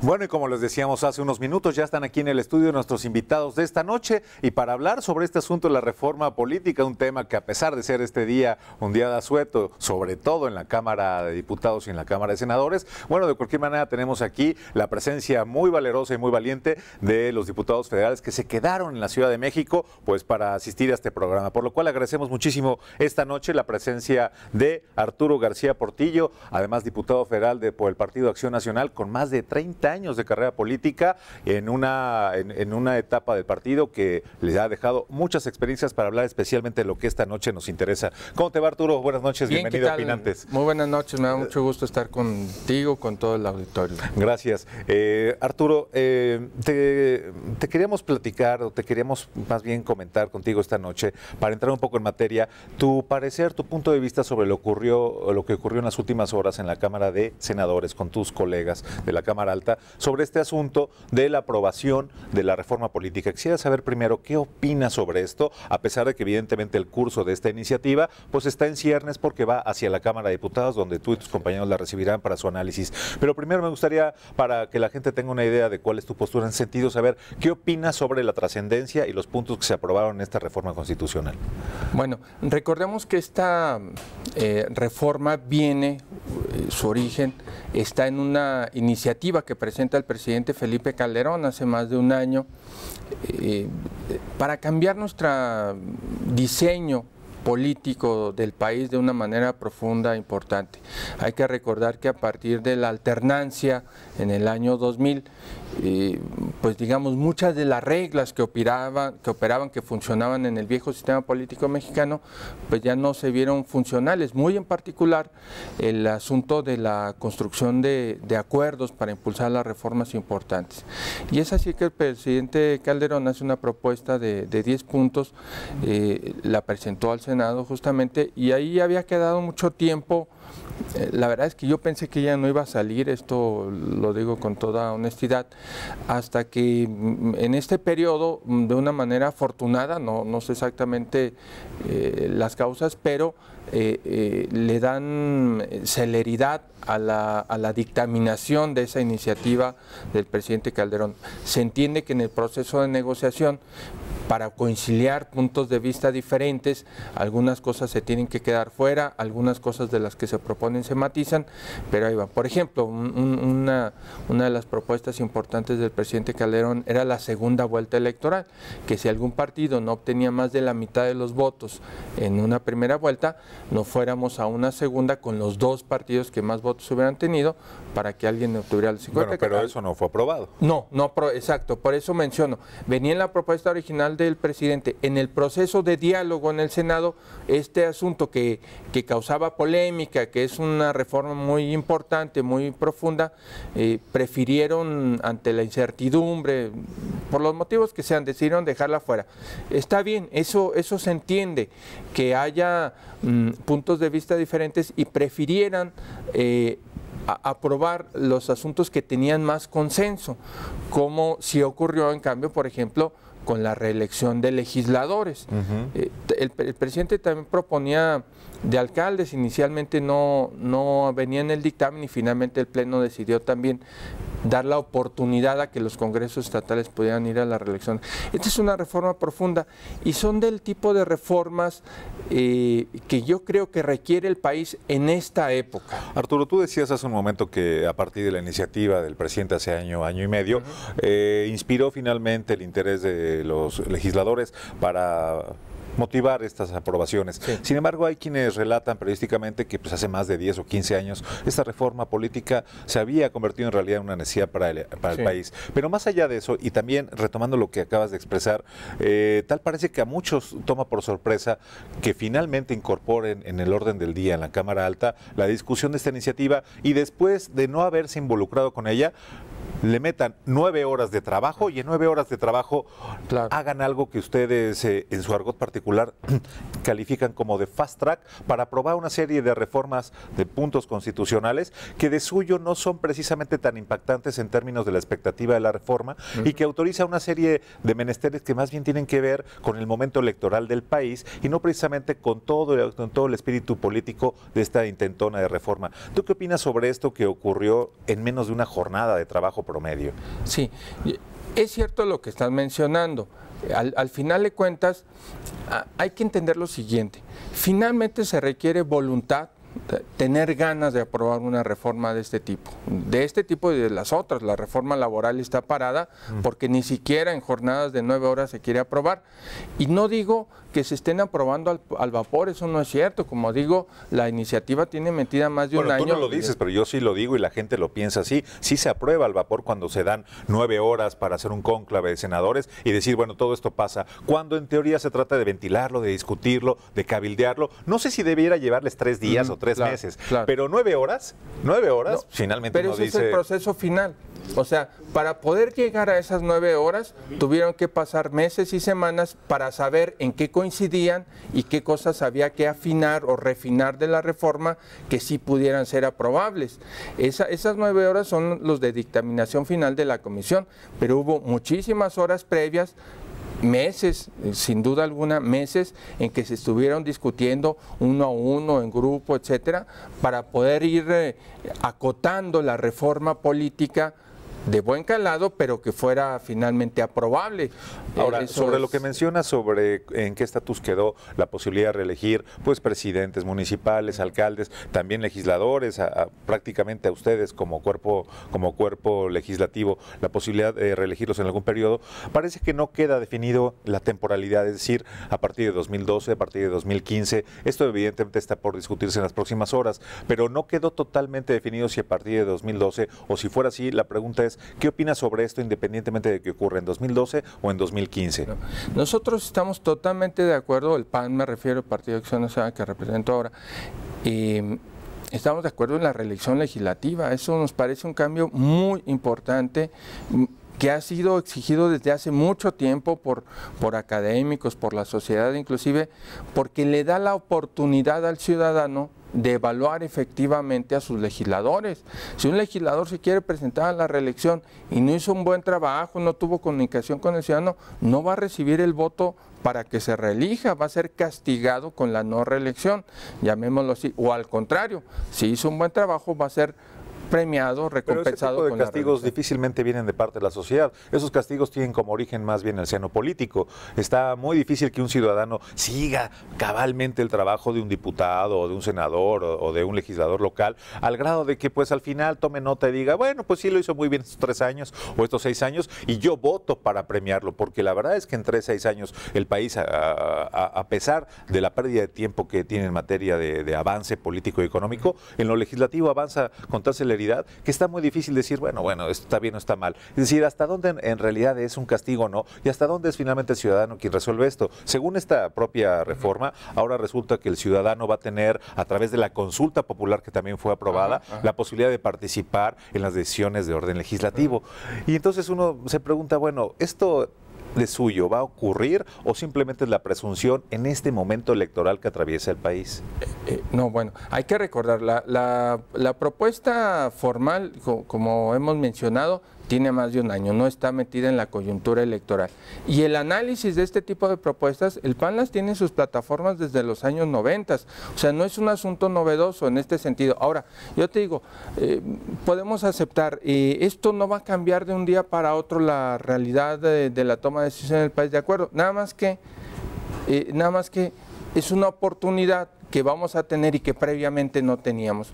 Bueno, y como les decíamos hace unos minutos, ya están aquí en el estudio nuestros invitados de esta noche y para hablar sobre este asunto de la reforma política, un tema que a pesar de ser este día un día de asueto, sobre todo en la Cámara de Diputados y en la Cámara de Senadores, bueno, de cualquier manera tenemos aquí la presencia muy valerosa y muy valiente de los diputados federales que se quedaron en la Ciudad de México pues para asistir a este programa, por lo cual agradecemos muchísimo esta noche la presencia de Arturo García Portillo, además diputado federal por el Partido Acción Nacional con más de 30 años de carrera política en una etapa del partido que les ha dejado muchas experiencias para hablar especialmente de lo que esta noche nos interesa. ¿Cómo te va, Arturo? Buenas noches, Bien, bienvenido a Opinantes. Muy buenas noches, me da mucho gusto estar contigo, con todo el auditorio. Gracias. Arturo, te queríamos platicar, o te queríamos más bien comentar contigo esta noche, para entrar un poco en materia, tu parecer, tu punto de vista sobre lo que ocurrió en las últimas horas en la Cámara de Senadores con tus colegas de la Cámara Alta, sobre este asunto de la aprobación de la reforma política. Quisiera saber primero qué opinas sobre esto, a pesar de que evidentemente el curso de esta iniciativa pues está en ciernes porque va hacia la Cámara de Diputados, donde tú y tus compañeros la recibirán para su análisis. Pero primero me gustaría, para que la gente tenga una idea de cuál es tu postura en sentido, saber qué opinas sobre la trascendencia y los puntos que se aprobaron en esta reforma constitucional. Bueno, recordemos que esta reforma viene, su origen está en una iniciativa que presenta el presidente Felipe Calderón hace más de un año para cambiar nuestro diseño político del país de una manera profunda e importante. Hay que recordar que a partir de la alternancia en el año 2000, pues digamos muchas de las reglas que operaban, que funcionaban en el viejo sistema político mexicano, pues ya no se vieron funcionales, muy en particular el asunto de la construcción de acuerdos para impulsar las reformas importantes. Y es así que el presidente Calderón hace una propuesta de 10 puntos, la presentó al Senado justamente, y ahí había quedado mucho tiempo. La verdad es que yo pensé que ya no iba a salir, esto lo digo con toda honestidad, hasta que en este periodo, de una manera afortunada, no sé exactamente las causas, pero le dan celeridad a la dictaminación de esa iniciativa del presidente Calderón. Se entiende que en el proceso de negociación, para conciliar puntos de vista diferentes, algunas cosas se tienen que quedar fuera, algunas cosas de las que se proponen se matizan, pero ahí va. Por ejemplo, una de las propuestas importantes del presidente Calderón era la segunda vuelta electoral, que si algún partido no obtenía más de la mitad de los votos en una primera vuelta, no fuéramos a una segunda con los dos partidos que más votos hubieran tenido para que alguien obtuviera el 50%. Bueno, pero eso no fue aprobado. Exacto, por eso menciono. Venía en la propuesta original del presidente, en el proceso de diálogo en el Senado, este asunto que causaba polémica, que es una reforma muy importante, muy profunda, prefirieron ante la incertidumbre, por los motivos que sean, decidieron dejarla fuera. Está bien, eso se entiende, que haya puntos de vista diferentes y prefirieran aprobar los asuntos que tenían más consenso, como si ocurrió en cambio, por ejemplo, con la reelección de legisladores. El presidente también proponía de alcaldes, inicialmente no venía en el dictamen y finalmente el Pleno decidió también dar la oportunidad a que los congresos estatales pudieran ir a la reelección. Esta es una reforma profunda y son del tipo de reformas que yo creo que requiere el país en esta época. Arturo, tú decías hace un momento que a partir de la iniciativa del presidente hace año y medio, inspiró finalmente el interés de los legisladores para motivar estas aprobaciones. Sí. Sin embargo, hay quienes relatan periodísticamente que pues, hace más de 10 o 15 años esta reforma política se había convertido en realidad en una necesidad para el país. Pero más allá de eso, y también retomando lo que acabas de expresar, tal parece que a muchos toma por sorpresa que finalmente incorporen en el orden del día en la Cámara Alta la discusión de esta iniciativa y después de no haberse involucrado con ella, le metan 9 horas de trabajo y en 9 horas de trabajo hagan algo que ustedes en su argot particular califican como de fast track para aprobar una serie de reformas de puntos constitucionales que de suyo no son precisamente tan impactantes en términos de la expectativa de la reforma y que autoriza una serie de menesteres que más bien tienen que ver con el momento electoral del país y no precisamente con todo el espíritu político de esta intentona de reforma. ¿Tú qué opinas sobre esto que ocurrió en menos de una jornada de trabajo promedio. Sí, es cierto lo que estás mencionando. Al final de cuentas, hay que entender lo siguiente. Finalmente se requiere voluntad, tener ganas de aprobar una reforma de este tipo y de las otras. La reforma laboral está parada porque ni siquiera en jornadas de 9 horas se quiere aprobar. Y no digo que se estén aprobando al vapor, eso no es cierto. Como digo, la iniciativa tiene metida más de un año. Tú no lo dices, pero yo sí lo digo y la gente lo piensa así. Sí se aprueba al vapor cuando se dan 9 horas para hacer un cónclave de senadores y decir, bueno, todo esto pasa, cuando en teoría se trata de ventilarlo, de discutirlo, de cabildearlo. No sé si debiera llevarles 3 días o 3 meses, pero 9 horas, no, finalmente pero uno ese dice... es el proceso final. O sea, para poder llegar a esas 9 horas, tuvieron que pasar meses y semanas para saber en qué coincidían y qué cosas había que afinar o refinar de la reforma que sí pudieran ser aprobables. Esas 9 horas son los de dictaminación final de la comisión, pero hubo muchísimas horas previas, meses, sin duda alguna, meses en que se estuvieron discutiendo uno a uno, en grupo, etcétera, para poder ir acotando la reforma política de buen calado, pero que fuera finalmente aprobable. Ahora, sobre lo que mencionas sobre en qué estatus quedó la posibilidad de reelegir pues presidentes municipales, alcaldes, también legisladores, prácticamente a ustedes como cuerpo legislativo, la posibilidad de reelegirlos en algún periodo, parece que no queda definido la temporalidad, es decir, a partir de 2012, a partir de 2015, esto evidentemente está por discutirse en las próximas horas, pero no quedó totalmente definido si a partir de 2012 o si fuera así, la pregunta es, ¿qué opinas sobre esto independientemente de que ocurra en 2012 o en 2015? Nosotros estamos totalmente de acuerdo, el PAN me refiero al Partido de Acción Nacional que represento ahora, estamos de acuerdo en la reelección legislativa. Eso nos parece un cambio muy importante que ha sido exigido desde hace mucho tiempo por académicos, por la sociedad inclusive, porque le da la oportunidad al ciudadano de evaluar efectivamente a sus legisladores. Si un legislador se quiere presentar a la reelección y no hizo un buen trabajo, no tuvo comunicación con el ciudadano, no va a recibir el voto para que se reelija, va a ser castigado con la no reelección, llamémoslo así, o al contrario, si hizo un buen trabajo va a ser premiado, recompensado. Pero ese tipo de castigos difícilmente vienen de parte de la sociedad. Esos castigos tienen como origen más bien el seno político. Está muy difícil que un ciudadano siga cabalmente el trabajo de un diputado o de un senador o de un legislador local, al grado de que pues al final tome nota y diga, bueno, pues sí lo hizo muy bien estos 3 años o estos 6 años y yo voto para premiarlo, porque la verdad es que en 6 años el país, a pesar de la pérdida de tiempo que tiene en materia de avance político y económico, en lo legislativo avanza con tal celeridad que está muy difícil decir, bueno, esto está bien o está mal. Es decir, hasta dónde en realidad es un castigo o no, y hasta dónde es finalmente el ciudadano quien resuelve esto. Según esta propia reforma, ahora resulta que el ciudadano va a tener, a través de la consulta popular que también fue aprobada, la posibilidad de participar en las decisiones de orden legislativo. Y entonces uno se pregunta, bueno, ¿esto de suyo va a ocurrir o simplemente es la presunción en este momento electoral que atraviesa el país? No, bueno, hay que recordar, la propuesta formal, como hemos mencionado, tiene más de un año, no está metida en la coyuntura electoral. Y el análisis de este tipo de propuestas, el PAN las tiene en sus plataformas desde los años 90, o sea, no es un asunto novedoso en este sentido. Ahora, yo te digo, podemos aceptar, esto no va a cambiar de un día para otro la realidad de la toma de decisiones del país, de acuerdo, nada más que es una oportunidad que vamos a tener y que previamente no teníamos.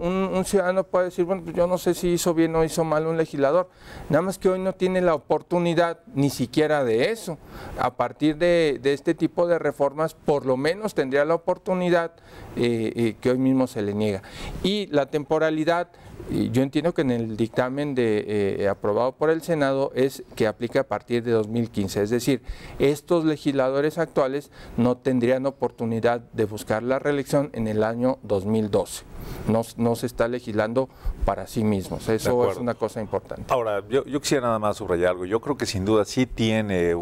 Un ciudadano puede decir, bueno, pues yo no sé si hizo bien o hizo mal un legislador, nada más que hoy no tiene la oportunidad ni siquiera de eso. A partir de este tipo de reformas, por lo menos tendría la oportunidad que hoy mismo se le niega. Y la temporalidad, yo entiendo que en el dictamen aprobado por el Senado es que aplica a partir de 2015, es decir, estos legisladores actuales no tendrían oportunidad de buscar la reelección en el año 2012. No se está legislando para sí mismos, eso es una cosa importante. Ahora, yo quisiera nada más subrayar algo. Yo creo que sin duda sí tiene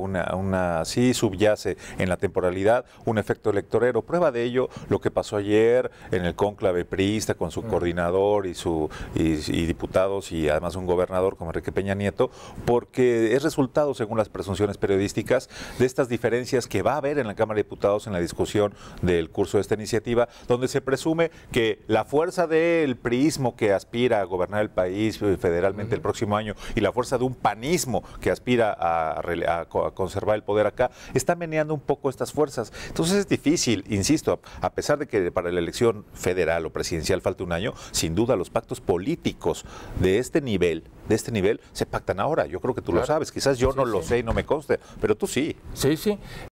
sí subyace en la temporalidad un efecto electorero. Prueba de ello lo que pasó ayer en el cónclave priista con su coordinador y diputados y además un gobernador como Enrique Peña Nieto, porque es resultado, según las presunciones periodísticas, de estas diferencias que va a haber en la Cámara de Diputados en la discusión del curso de esta iniciativa, donde se presume que la fuerza de el priismo que aspira a gobernar el país federalmente el próximo año y la fuerza de un panismo que aspira a conservar el poder acá, está meneando un poco estas fuerzas. Entonces es difícil, insisto, a pesar de que para la elección federal o presidencial falta un año, sin duda los pactos políticos de este nivel se pactan ahora. Yo creo que tú lo sabes, quizás yo no lo sé y no me conste, pero tú sí. Sí, sí.